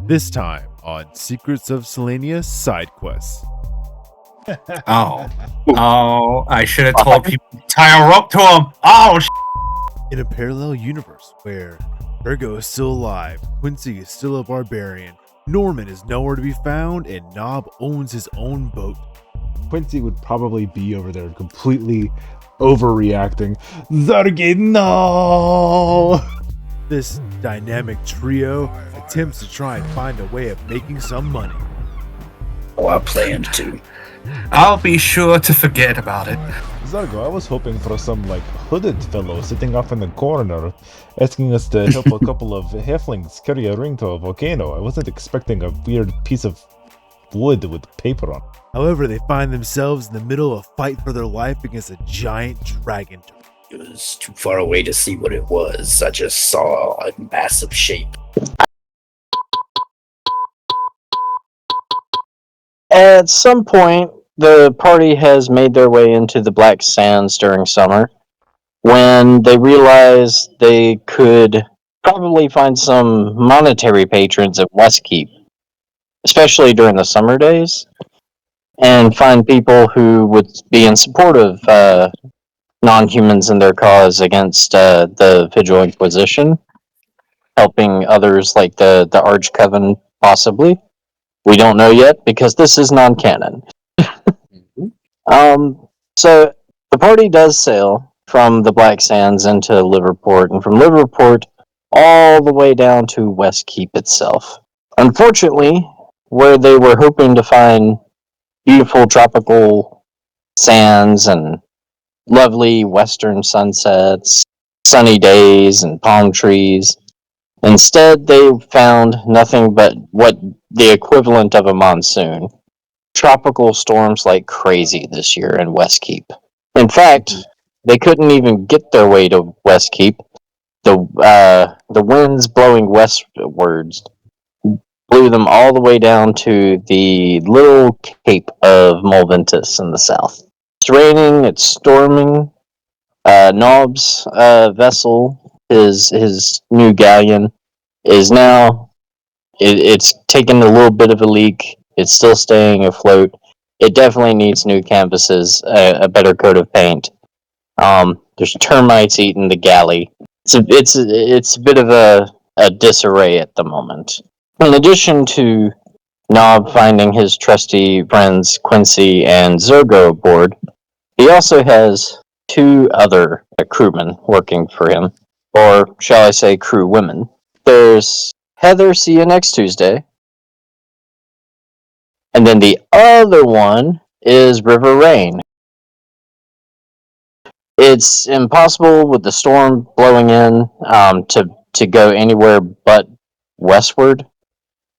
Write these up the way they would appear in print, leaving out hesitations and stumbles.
This time on Secrets of Solana sidequests. I should have told people to tie a rope to him. In a parallel universe where Zurgo is still alive, Quincy is still a barbarian, Norman is nowhere to be found, and Knob owns his own boat. Quincy would probably be over there completely overreacting. Zurgo, no! This dynamic trio attempts to try and find a way of making some money. Oh, I plan to. I'll be sure to forget about it. Zurgo, I was hoping for some, hooded fellow sitting off in the corner, asking us to help a couple of halflings carry a ring to a volcano. I wasn't expecting a weird piece of wood with paper on. However, they find themselves in the middle of a fight for their life against a giant dragon. It was too far away to see what it was. I just saw a massive shape. At some point, the party has made their way into the Black Sands during summer, when they realize they could probably find some monetary patrons at Westkeep, especially during the summer days, and find people who would be in support of non-humans in their cause against the Vigil Inquisition, helping others like the Archcoven, possibly. We don't know yet, because this is non-canon. So, the party does sail from the Black Sands into Liverport, and from Liverport all the way down to Westkeep itself. Unfortunately, where they were hoping to find beautiful tropical sands and lovely western sunsets, sunny days, and palm trees, instead they found nothing but what the equivalent of a monsoon. Tropical storms like crazy this year in Westkeep. In fact, they couldn't even get their way to Westkeep. The winds blowing westwards blew them all the way down to the little cape of Molventus in the south. It's raining, it's storming. Knob's vessel, his new galleon, is now it's taken a little bit of a leak. It's still staying afloat. It definitely needs new canvases, a better coat of paint. There's termites eating the galley. It's a bit of a disarray at the moment. In addition to Knob finding his trusty friends Quincy and Zurgo aboard, he also has two other crewmen working for him, or shall I say crew women. There's Heather, see you next Tuesday. And then the other one is River Rain. It's impossible with the storm blowing in to go anywhere but westward.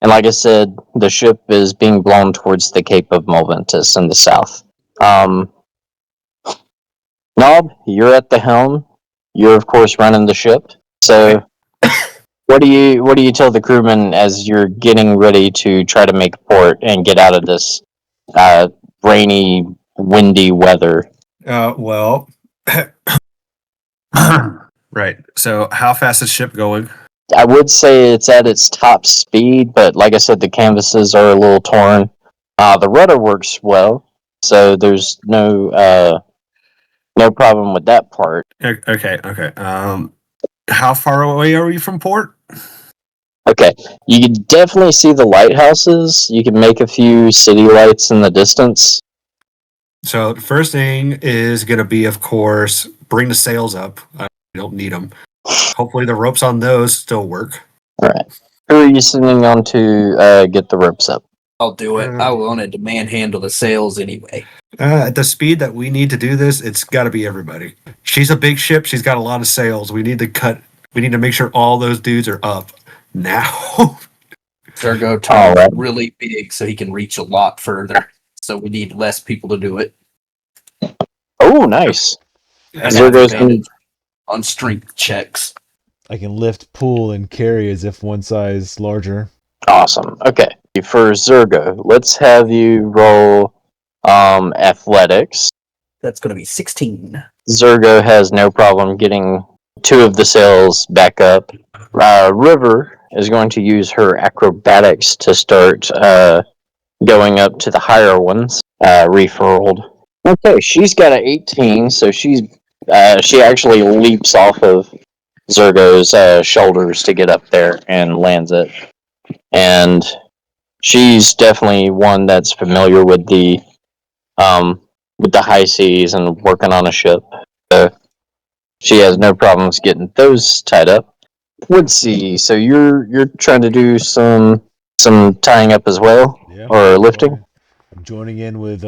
And like I said, the ship is being blown towards the Cape of Molventus in the south. Knob, you're at the helm. You're of course running the ship. So what do you tell the crewmen as you're getting ready to try to make port and get out of this rainy, windy weather? Well, right. So, how fast is the ship going? I would say it's at its top speed, but like I said, the canvases are a little torn. The rudder works well, so there's no problem with that part. Okay. How far away are we from port? Okay, you can definitely see the lighthouses. You can make a few city lights in the distance. So the first thing is going to be, of course, bring the sails up. I don't need them. Hopefully the ropes on those still work. All right. Who are you sending on to get the ropes up? I'll do it. I wanted to manhandle the sails anyway. At the speed that we need to do this, it's got to be everybody. She's a big ship. She's got a lot of sails. We need to make sure all those dudes are up now. Zurgo turned really big so he can reach a lot further. So we need less people to do it. Oh, nice. Zurgo's on strength checks. I can lift, pull, and carry as if one size larger. Awesome. Okay. For Zurgo, let's have you roll athletics. That's going to be 16. Zurgo has no problem getting two of the sails back up. River, is going to use her acrobatics to start going up to the higher ones, refurled. Okay, she's got an 18, so she actually leaps off of Zurgo's shoulders to get up there and lands it. And she's definitely one that's familiar with the high seas and working on a ship. So she has no problems getting those tied up. Woodsy, so you're trying to do some tying up as well, Yeah. or lifting. I'm joining in with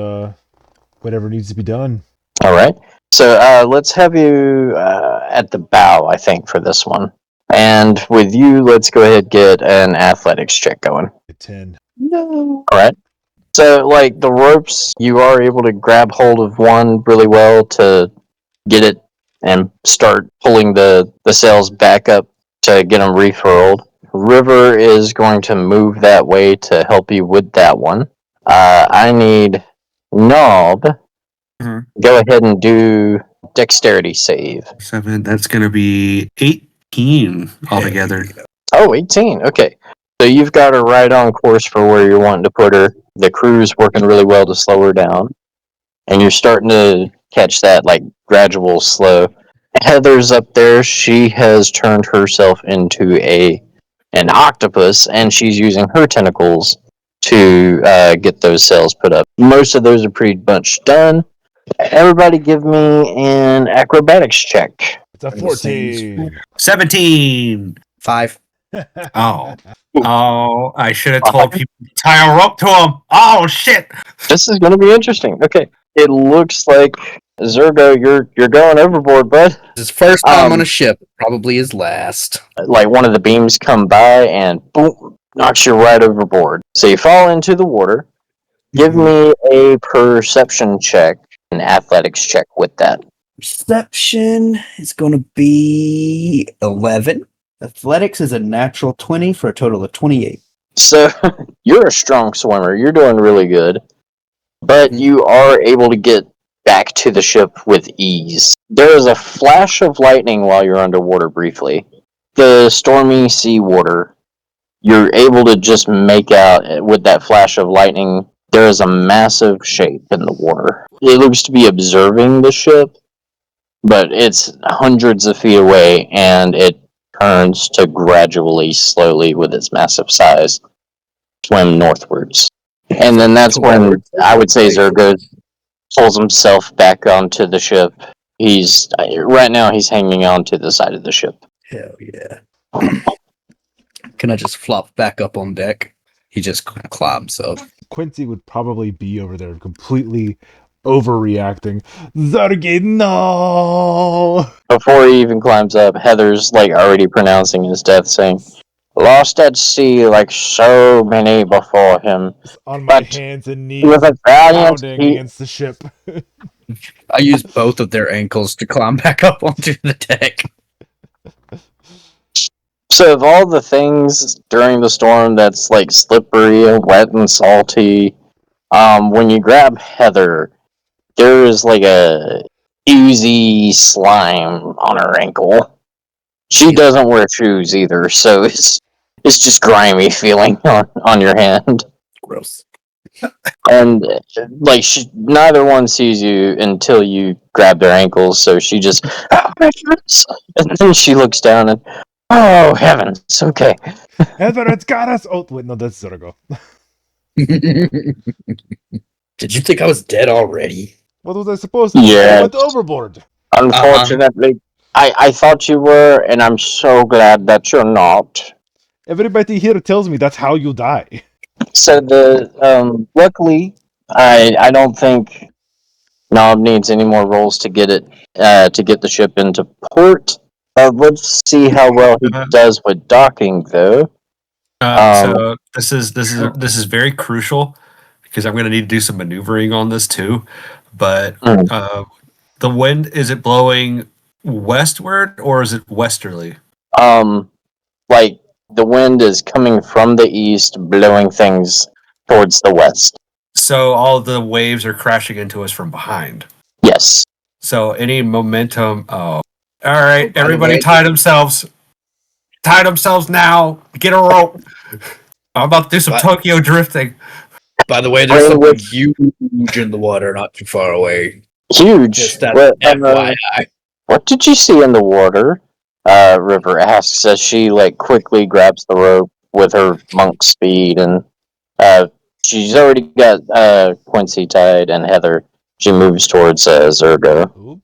whatever needs to be done. All right. So let's have you at the bow, I think, for this one. And with you, let's go ahead and get an athletics check going. A 10. No. All right. So, like the ropes, you are able to grab hold of one really well to get it and start pulling the sails back up to get them refurled. River is going to move that way to help you with that one. I need Knob. Go ahead and do dexterity save. 7. That's going to be 18 altogether. Oh, 18. Okay. So you've got her right on course for where you're wanting to put her. The crew's working really well to slow her down. And you're starting to catch that, like, gradual slow. Heather's up there. She has turned herself into an octopus, and she's using her tentacles to get those sails put up. Most of those are pretty much done. Everybody give me an acrobatics check. It's a 14. 17. 5. Oh. Oh, I should have told people to tie a rope to him. Oh, shit. This is going to be interesting. Okay. It looks like, Zurgo, you're going overboard, bud. His first time on a ship, probably his last. Like one of the beams come by and boom, knocks you right overboard. So you fall into the water. Give me a perception check, an athletics check with that. Perception is going to be 11. Athletics is a natural 20 for a total of 28. So you're a strong swimmer. You're doing really good. But you are able to get back to the ship with ease. There is a flash of lightning while you're underwater briefly. The stormy seawater, you're able to just make out with that flash of lightning, there is a massive shape in the water. It looks to be observing the ship, but it's hundreds of feet away, and it turns to gradually, slowly, with its massive size, swim northwards. And then that's when I would say Zurgo pulls himself back onto the ship. Right now he's hanging on to the side of the ship. Hell yeah. Can I just flop back up on deck? He just climbs up. Quincy would probably be over there completely overreacting. Zurgo, no! Before he even climbs up, Heather's like already pronouncing his death, saying, "Lost at sea like so many before him. On my But hands and he knees, was a valiant pounding he- against the ship. I use both of their ankles to climb back up onto the deck. So of all the things during the storm that's like slippery and wet and salty, when you grab Heather, there is like a oozy slime on her ankle. She doesn't wear shoes either, so it's just grimy feeling on your hand. Gross. And like neither one sees you until you grab their ankles, so she just and then she looks down and oh heavens, okay. Heather, it's got us! Oh, wait, no, that's Zurgo. Did you think I was dead already? What was I supposed to do? Yeah. I went overboard. Unfortunately, I thought you were, and I'm so glad that you're not. Everybody here tells me that's how you die. So luckily, I don't think Knob needs any more rolls to get it to get the ship into port. Let's see how well he does with docking, though. So this is very crucial because I'm going to need to do some maneuvering on this too. But the wind, is it blowing westward or is it westerly? Like the wind is coming from the east, blowing things towards the west. So all the waves are crashing into us from behind. Yes. So any momentum. Oh, all right. By the Everybody way- tie themselves. tie themselves now. Get a rope. I'm about to do some What? Tokyo drifting. By the way, there's Rain something with- huge in the water not too far away. Huge. Just that What, FYI. what did you see in the water? River asks as she quickly grabs the rope with her monk speed, and she's already got Quincy tied, and Heather. She moves towards Zurgo. Oop.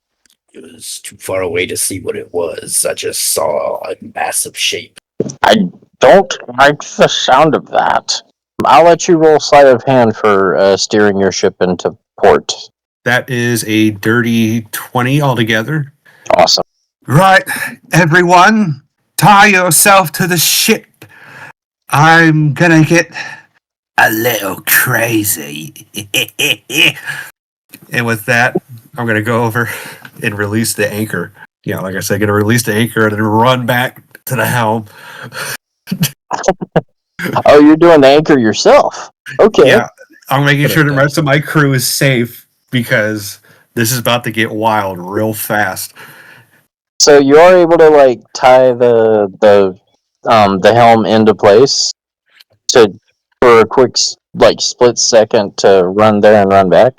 It was too far away to see what it was. I just saw a massive shape. I don't like the sound of that. I'll let you roll sleight of hand for steering your ship into port. That is a dirty 20 altogether. Awesome. Right, everyone, tie yourself to the ship. I'm gonna get a little crazy. And with that, I'm gonna go over and release the anchor. Yeah, like I said, gonna release the anchor and then run back to the helm. Oh, you're doing the anchor yourself. Okay. Yeah, I'm making sure the rest of my crew is safe because this is about to get wild real fast. So you are able to tie the helm into place for a quick split second to run there and run back.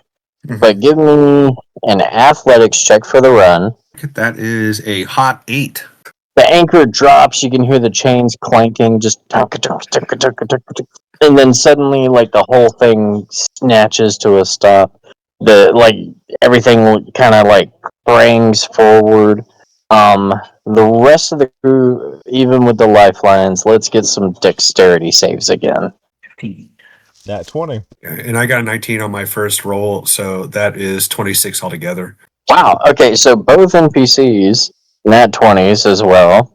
Mhm. But give me an athletics check for the run. That is a hot 8. The anchor drops. You can hear the chains clanking, just and then suddenly, the whole thing snatches to a stop. Everything kind of springs forward. The rest of the crew, even with the lifelines, let's get some dexterity saves again. Nat 20. And I got a 19 on my first roll, so that is 26 altogether. Wow. Okay, so both NPCs, nat 20s as well.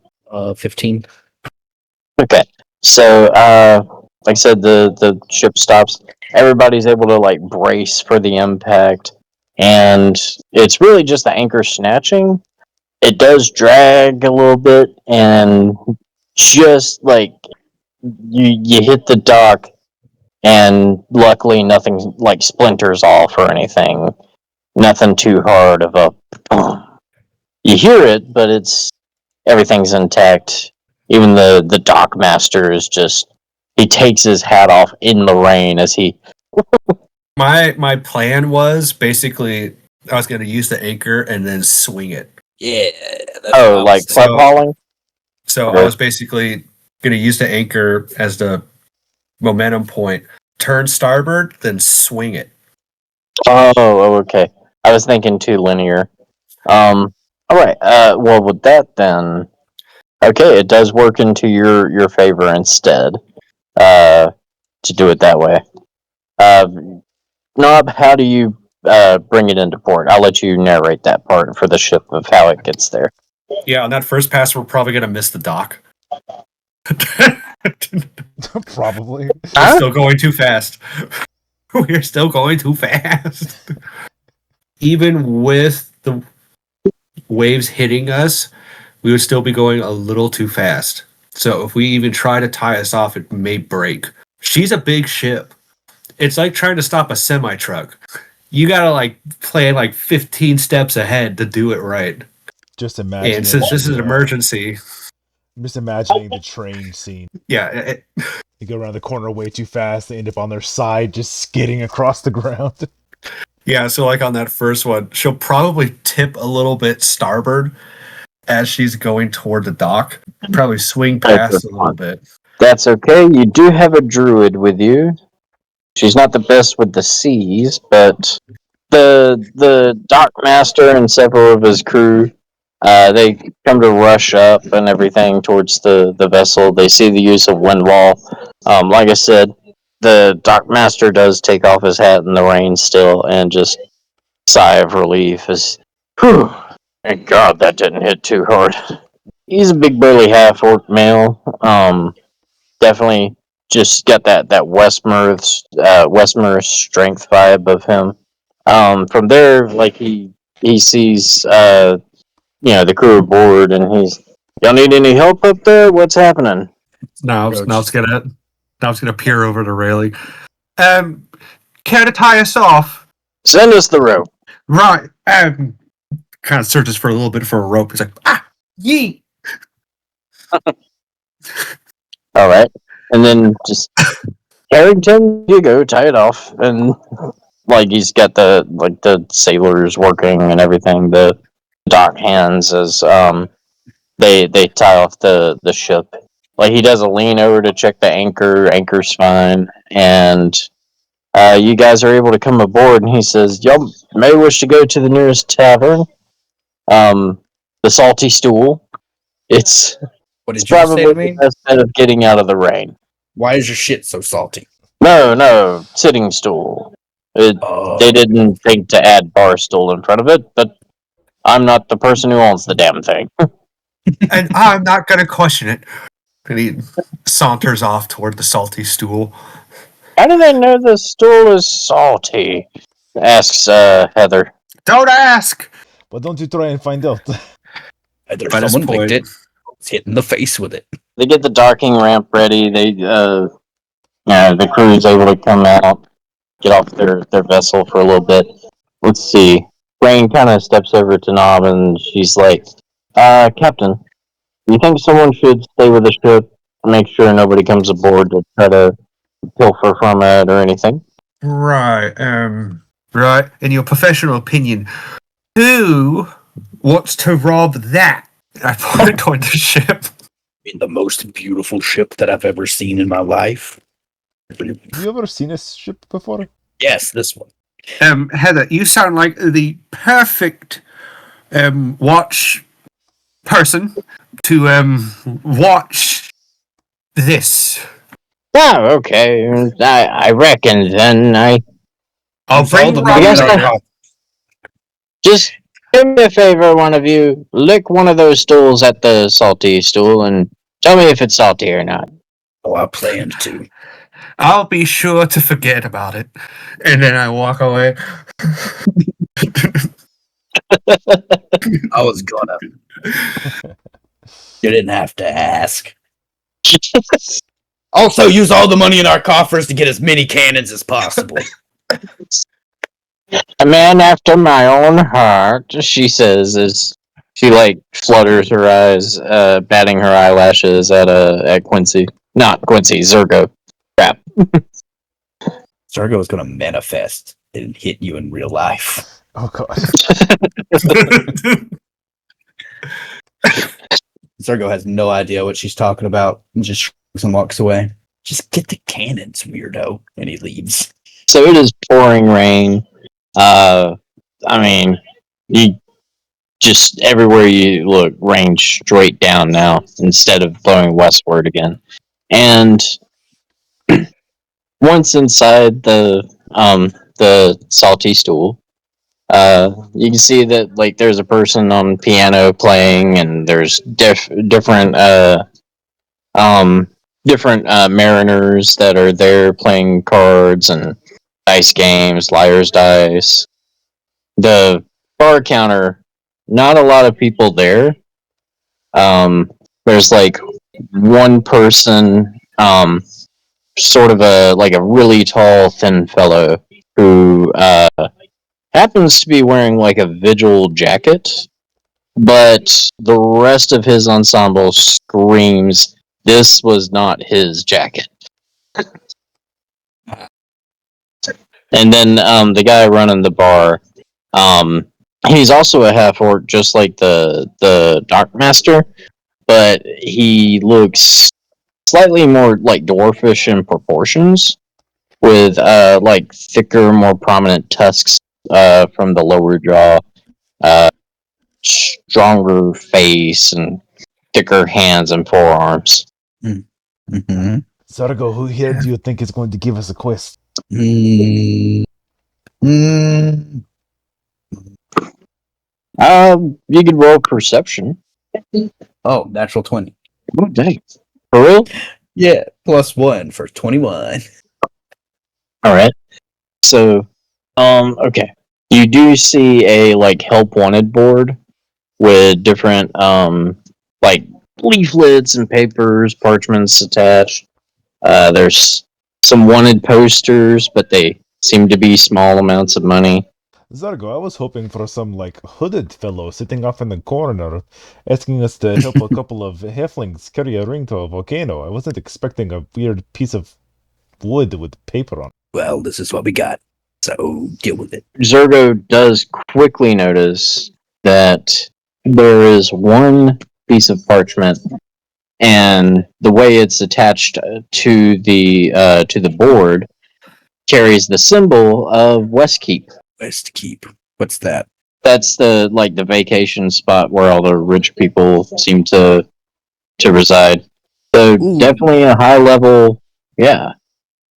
15. Okay, so like I said, the ship stops. Everybody's able to brace for the impact, and it's really just the anchor snatching. It does drag a little bit, and just you hit the dock, and luckily nothing splinters off or anything. Nothing too hard of a. You hear it, but everything's intact. Even the dock master is he takes his hat off in the rain as he. My plan was basically I was going to use the anchor and then swing it. Yeah. Club hauling. So Okay. I was basically going to use the anchor as the momentum point, turn starboard, then swing it. Oh, okay. I was thinking too linear. All right. Well, with that then, okay, it does work into your favor instead. To do it that way. Knob, how do you bring it into port? I'll let you narrate that part for the ship of how it gets there. Yeah, on that first pass, we're probably going to miss the dock. Probably. We're still going too fast. We're still going too fast. Even with the waves hitting us, we would still be going a little too fast. So if we even try to tie us off, it may break. She's a big ship. It's like trying to stop a semi-truck. You gotta plan 15 steps ahead to do it right. Just imagine. And since this is an emergency, I'm just imagining the train scene. yeah, They go around the corner way too fast. They end up on their side, just skidding across the ground. yeah. So on that first one, she'll probably tip a little bit starboard as she's going toward the dock. Probably swing past a little bit. That's okay. You do have a druid with you. She's not the best with the seas, but the dock master and several of his crew, they come to rush up and everything towards the vessel. They see the use of wind wall. Like I said, the dock master does take off his hat in the rain still and just sigh of relief as, whew, thank God that didn't hit too hard. He's a big burly half-orc male. Definitely just got that Westmer's strength vibe of him. From there, he sees the crew aboard, and y'all need any help up there? What's happening? Now it's gonna peer over the railing. Care to tie us off? Send us the rope. Right. Kind of searches for a little bit for a rope. He's like, yeet. All right, and then just Harrington, you go tie it off, and like he's got the sailors working and everything. The dock hands as they tie off the ship. Like he does a lean over to check the anchor. Anchor's fine, and you guys are able to come aboard. And he says, "Y'all may wish to go to the nearest tavern. The Salty Stool. It's What it's did you just say probably to me? the best bet of getting out of the rain." Why is your shit so salty? No, sitting stool. They didn't think to add bar stool in front of it, but I'm not the person who owns the damn thing. And I'm not going to question it. And he saunters off toward the salty stool. How do they know the stool is salty? Asks Heather. Don't ask! Why don't you try and find out? Either By this someone point- licked it, it's hit in the face with it. They get the docking ramp ready. The crew is able to come out, get off their vessel for a little bit. Let's see. Rain kind of steps over to Nob and she's like, Captain, do you think someone should stay with the ship to make sure nobody comes aboard to try to pilfer from it or anything? Right, right. In your professional opinion, who wants to rob that? I point toward the ship. In the most beautiful ship that I've ever seen in my life. Have you ever seen a ship before? Yes, this one. Heather, you sound like the perfect watch person to watch this. Oh, okay. I reckon then I'll bring all the Rob money in later. our just do me a favor, one of you. Lick one of those stools at the salty stool and tell me if it's salty or not. Oh, I planned to. I'll be sure to forget about it. And then I walk away. I was gonna. You didn't have to ask. Also, use all the money in our coffers to get as many cannons as possible. A man after my own heart, she says, as she flutters her eyes, batting her eyelashes at Quincy. Not Quincy, Zurgo. Crap. Zurgo is gonna manifest and hit you in real life. Oh god. Zurgo has no idea what she's talking about and just shrugs and walks away. Just get the cannons, weirdo. And he leaves. So it is pouring rain. You just everywhere you look, rain straight down now instead of blowing westward again. And once inside the salty stool, you can see that there's a person on piano playing, and there's different mariners that are there playing cards and dice games, liar's dice. The bar counter, not a lot of people there. There's one person, sort of a really tall, thin fellow who happens to be wearing a vigil jacket, but the rest of his ensemble screams this was not his jacket. And then the guy running the bar, he's also a half orc, just like the Dark Master, but he looks slightly more dwarfish in proportions, with thicker, more prominent tusks from the lower jaw, stronger face, and thicker hands and forearms. Mm-hmm. Zurgo, who here do you think is going to give us a quest? You could roll perception. Oh, natural 20. Oh, dang. For real? Yeah, +1 for 21. Alright. So, okay. You do see a, help wanted board with different, leaflets and papers, parchments attached. There's some wanted posters, but they seem to be small amounts of money. Zurgo, I was hoping for some, hooded fellow sitting off in the corner, asking us to help a couple of halflings carry a ring to a volcano. I wasn't expecting a weird piece of wood with paper on it. Well, this is what we got. So deal with it. Zurgo does quickly notice that there is one piece of parchment, and the way it's attached to the board carries the symbol of Westkeep. Westkeep. What's that? That's the vacation spot where all the rich people seem to reside. So Ooh. definitely a high level, yeah.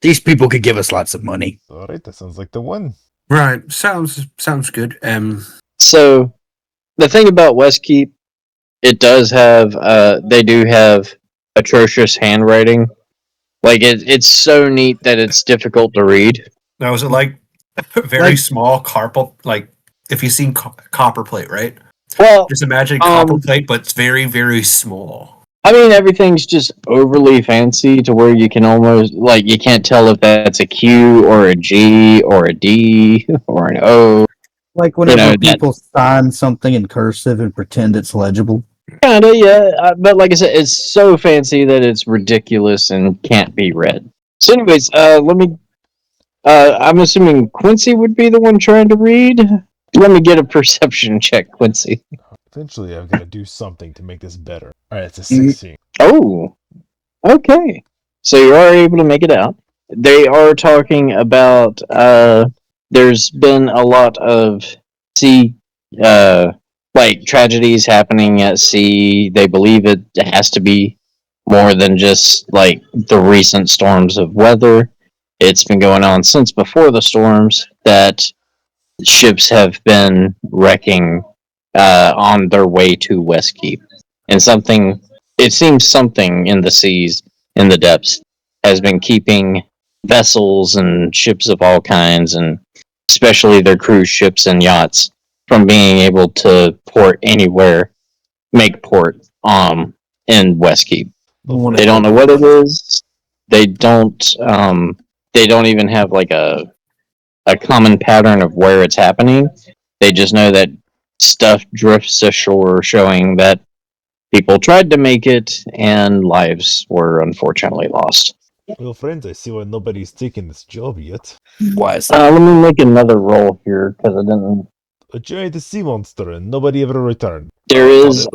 These people could give us lots of money. All right, that sounds like the one. Right. Sounds good. So the thing about Westkeep, it does have they do have atrocious handwriting. It's so neat that it's difficult to read. Now, is it like very small copper? Like if you've seen copper plate, right? Well, Just imagine copper plate, but it's very, very small. I mean, everything's just overly fancy to where you can almost you can't tell if that's a Q or a G or a D or an O. Like whenever people sign something in cursive and pretend it's legible. Kinda, yeah. But like I said, it's so fancy that it's ridiculous and can't be read. So, anyways, let me. I'm assuming Quincy would be the one trying to read. Let me get a perception check, Quincy. Eventually, I've got to do something to make this better. All right, it's a 16. Oh, okay. So you are able to make it out. They are talking about. There's been a lot of sea, tragedies happening at sea. They believe it has to be more than just the recent storms of weather. It's been going on since before the storms that ships have been wrecking on their way to Westkeep. And it seems something in the seas, in the depths, has been keeping vessels and ships of all kinds, and especially their cruise ships and yachts, from being able to make port in Westkeep. They don't know what it is. They don't even have a common pattern of where it's happening. They just know that stuff drifts ashore, showing that people tried to make it and lives were unfortunately lost. Well, friends, I see why nobody's taken this job yet. Why is that? Let me make another roll here because I didn't. A giant sea monster and nobody ever returned. There is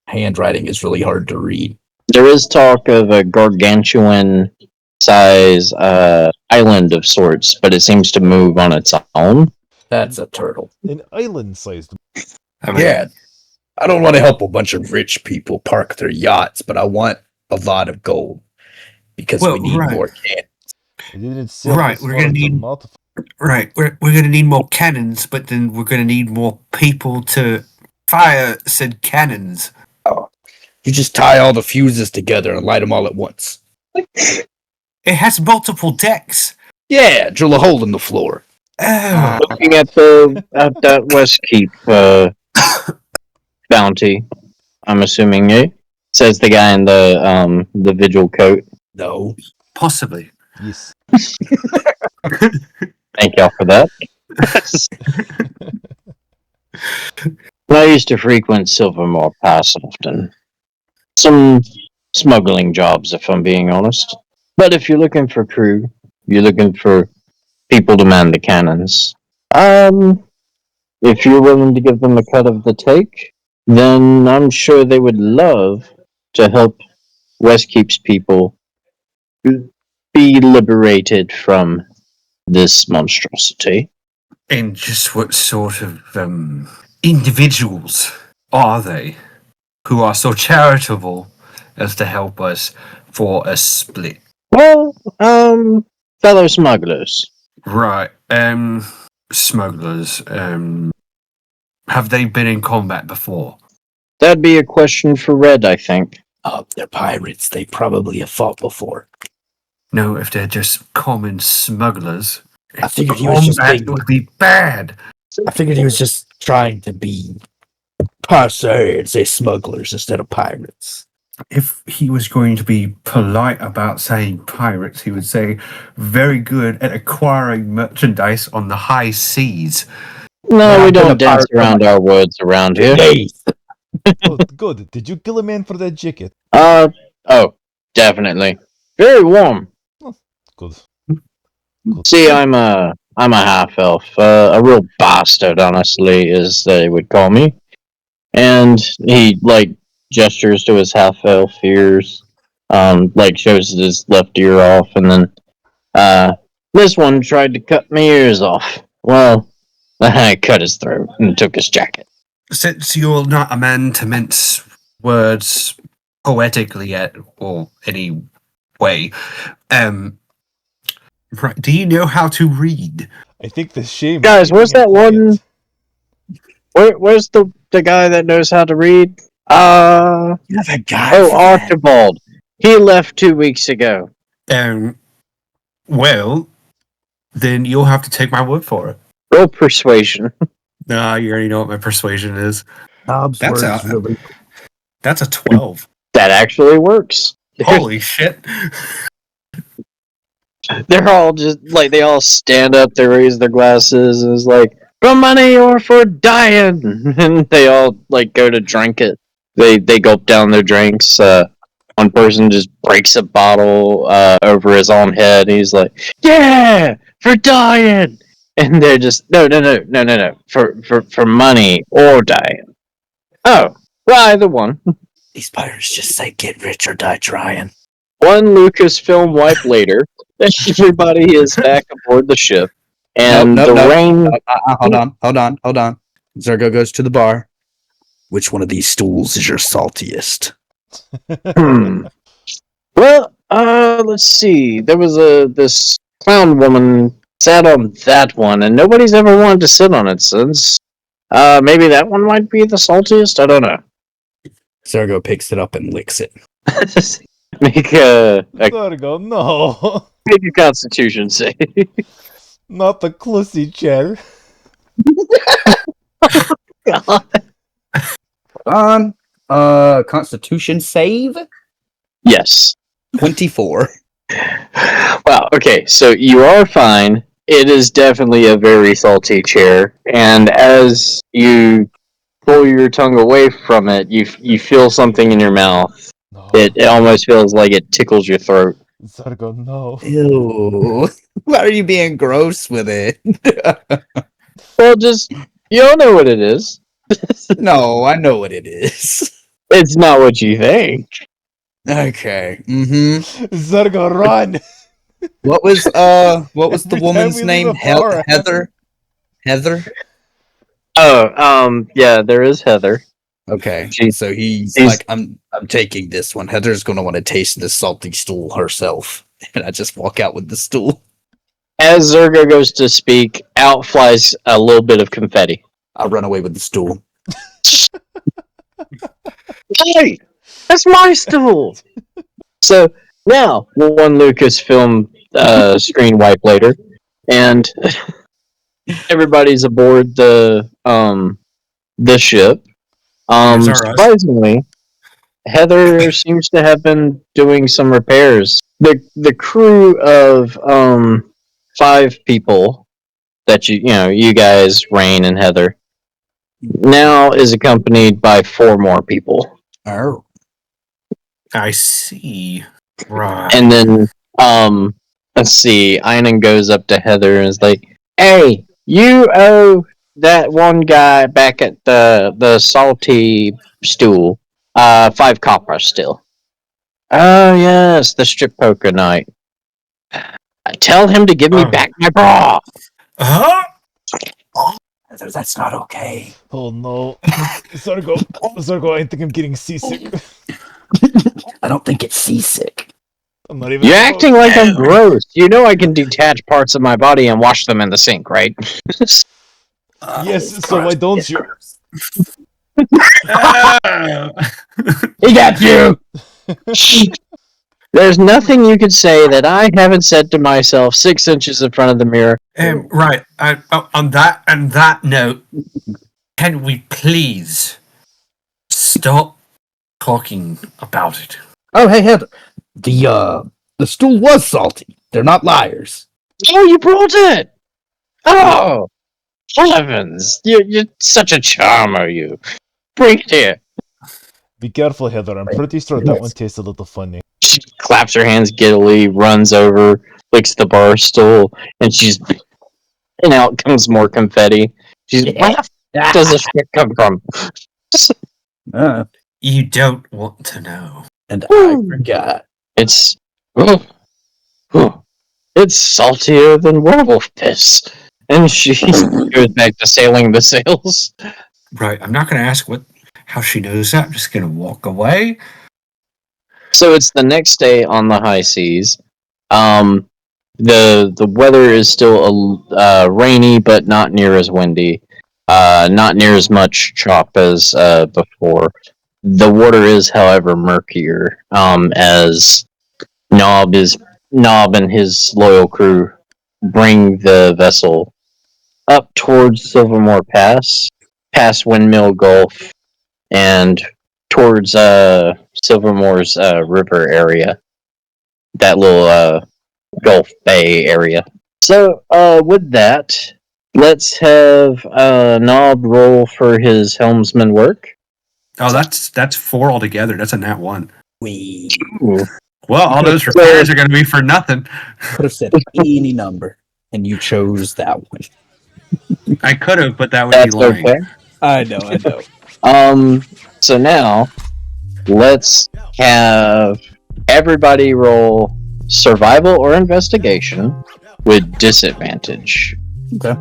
handwriting is really hard to read. There is talk of a gargantuan size island of sorts, but it seems to move on its own. That's a turtle. An island-sized. Yeah. I don't want to help a bunch of rich people park their yachts, but I want a lot of gold because we need more cannons. We're gonna need we're gonna need more cannons, but then we're gonna need more people to fire said cannons. Oh, you just tie all the fuses together and light them all at once. It has multiple decks. Yeah, drill a hole in the floor. Oh. Looking at that Westkeep bounty, I'm assuming, says the guy in the vigil coat. No, possibly. Yes. Thank y'all for that. I used to frequent Silvermore Pass often. Some smuggling jobs, if I'm being honest. But if you're looking for crew, you're looking for people to man the cannons. If you're willing to give them a cut of the take, then I'm sure they would love to help Westkeep's people be liberated from this monstrosity. And just what sort of individuals are they who are so charitable as to help us for a split? Well, fellow smugglers. Right. Smugglers. Have they been in combat before? That'd be a question for Red, I think. They're pirates. They probably have fought before. No, if they're just common smugglers, I figured he was just combat would be bad. I figured he was just trying to be passe and say smugglers instead of pirates. if he was going to be polite about saying pirates, he would say, very good at acquiring merchandise on the high seas. No, we don't dance around our words around here. Oh, good. Did you kill a man for that jacket? Oh, definitely. Very warm. Oh, good. See, I'm a half elf, a real bastard, honestly, as they would call me. And he gestures to his half elf ears, shows his left ear off, and then this one tried to cut my ears off. Well, I cut his throat and took his jacket. Since you're not a man to mince words poetically yet, or any way, right, do you know how to read? I think the shame. Guys, where's that one? Where's the guy that knows how to read? You have a guy. Archibald. He left 2 weeks ago. Well, then you'll have to take my word for it. Roll persuasion. Nah, you already know what my persuasion is. That's a 12. That actually works. Holy shit. They're all just they all stand up, they raise their glasses, and it's like, for money or for dying, and they all go to drink it. They gulp down their drinks. One person just breaks a bottle over his own head. He's like, yeah, for dying, and they're just no, for money or dying. Oh, well, either one. These pirates just say get rich or die trying. One Lucasfilm wipe later, everybody is back aboard the ship, and rain. Hold on. Zurgo goes to the bar. Which one of these stools is your saltiest? Well, let's see. There was this clown woman sat on that one, and nobody's ever wanted to sit on it since. Maybe that one might be the saltiest. I don't know. Zurgo picks it up and licks it. Make a Zurgo, no. Make a Constitution save. Not the clussy chair. God. Constitution save? Yes. 24. Wow, okay, so you are fine. It is definitely a very salty chair, and as you pull your tongue away from it, you feel something in your mouth. No. It almost feels like it tickles your throat. Zurgo, no. Ew. Why are you being gross with it? Well, you don't know what it is. No, I know what it is. It's not what you think. Okay. Zurgo, run! What was the woman's name? Heather? Heather? Oh, yeah, there is Heather. Okay. So he's like, I'm taking this one. Heather's gonna want to taste this salty stool herself. And I just walk out with the stool. As Zurgo goes to speak, out flies a little bit of confetti. I run away with the stool. Hey! That's my stool! So, now, one Lucasfilm screen wipe later, and everybody's aboard the ship. Surprisingly, Heather seems to have been doing some repairs. The crew of 5 people that you guys, Rain and Heather, now is accompanied by 4 more people. Oh, I see. Right. And then let's see, Einan goes up to Heather and is like, "Hey, you owe that one guy back at the salty stool 5 copper still." "Oh yes, the strip poker night. Tell him to give me back my bra." That's not okay. Oh no. Zurgo, I think I'm getting seasick. I don't think it's seasick. I'm not even. You're acting like I'm gross. You know I can detach parts of my body and wash them in the sink, right? Yes, so why don't you? He got you! There's nothing you could say that I haven't said to myself 6 inches in front of the mirror. Right. On that note, can we please stop talking about it. Oh, hey, Heather. The stool was salty. They're not liars. Oh, you brought it! Oh, heavens! You're such a charmer, you. Bring it here. Be careful, Heather. I'm pretty sure that one tastes a little funny. She claps her hands giddily, runs over, licks the bar stool, and out comes more confetti. She's where does this shit come from? You don't want to know. And I forgot. It's it's saltier than werewolf piss. And she goes back to sailing the sails. Right. I'm not going to ask how she knows that. I'm just going to walk away. So it's the next day on the high seas. The weather is still rainy, but not near as windy. Not near as much chop as before. The water is, however, murkier. As Knob and his loyal crew bring the vessel up towards Silvermore Pass, past Windmill Gulf, and towards Silvermore's river area. That little Gulf Bay area. So, with that, let's have Knob roll for his helmsman work. Oh, that's 4 altogether. That's a nat 1. Ooh. Well, all those repairs are going to be for nothing. Could have said any number, and you chose that one. I could have, but that would That's be lying. okay. I know. So now, let's have everybody roll survival or investigation with disadvantage. Okay.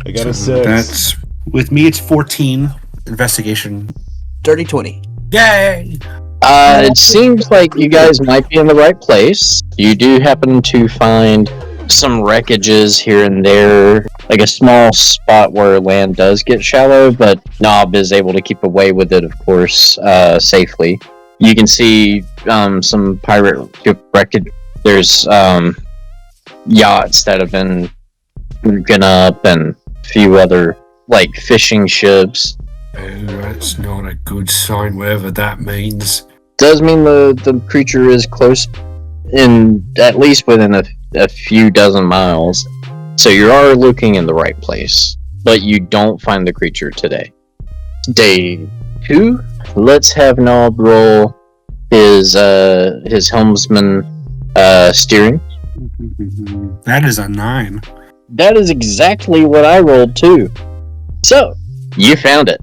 I got a So 6. that's with me. It's 14 investigation. Dirty 20. Yay! It seems like you guys might be in the right place. You do happen to find some wreckages here and there, like a small spot where land does get shallow, but Knob is able to keep away with it, of course, safely. You can see some pirate wreckage. There's yachts that have been broken up and a few other, like, fishing ships. Oh, that's not a good sign, whatever that means. Does mean the creature is close, at least within a few dozen miles. So you are looking in the right place, but you don't find the creature today. Day 2, let's have Knob roll his helmsman steering. That is a 9. That is exactly what I rolled too. So you found it.